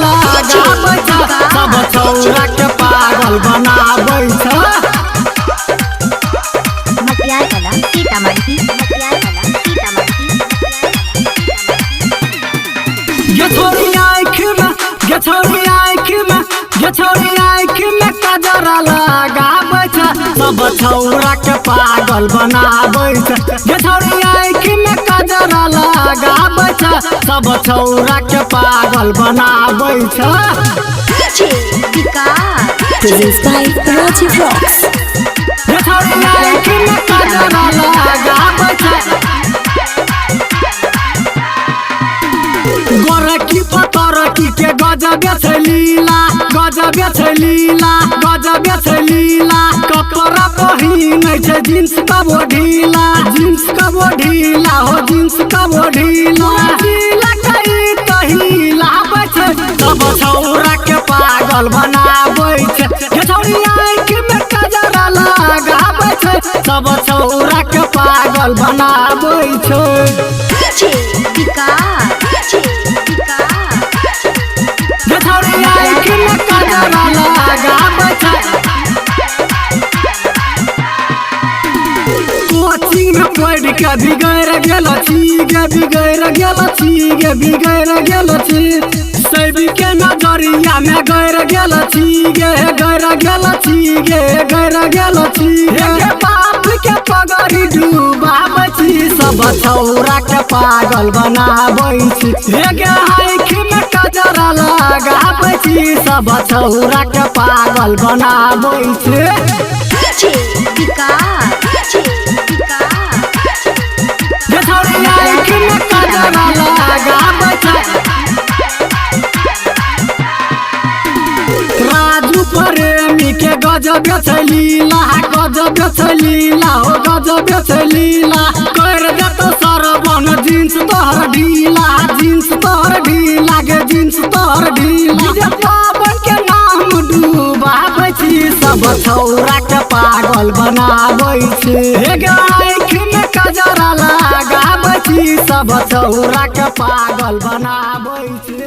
लगाबै छ सब छौरा के पागल बनाबै छ मटियारकला सीतामढ़ी ये छोरी आँख में कजरा लगाबै छ सब छौरा के पागल बनाबै छ ये छोरी आँख में कजरा लगाबै छ सब छौरा के पागल बनाबै छ Produced by Rajiv Rocks. ये छोरी आँख में कजरा लगाबै छ गोरकी पतरकी के गजब छै लीला कपड़ा पहिनै छै जींस कबो ढीला हो जींस कबो ढीला कही तहीला छै सब छौरा के पागल बनाबै छै ये छौरी आँख में कजरा लगाबै छै सब छौरा के पागल बनाबै छै कोचिंग में पढ़ के बिगड़ गेल छी सभी के नजरिया में गैर गेल छी बाप के पगड़ी डूबाबै छी सब छौरा के पागल बनाबै छी आँख में कजरा लगाबै छी सब छौरा के पागल बनाबै छी ये छौरी आँख में कजरा लगाबै छ राजू प्रेमी के गजब छै लीला कर देतो सरबन जींस तोहर ढीला पावन के नाम डूबाबै छी सब छौरा के पागल बनाबै छी आँख में कजरा लगाबै छी सब छौरा के पागल बनाबै छी।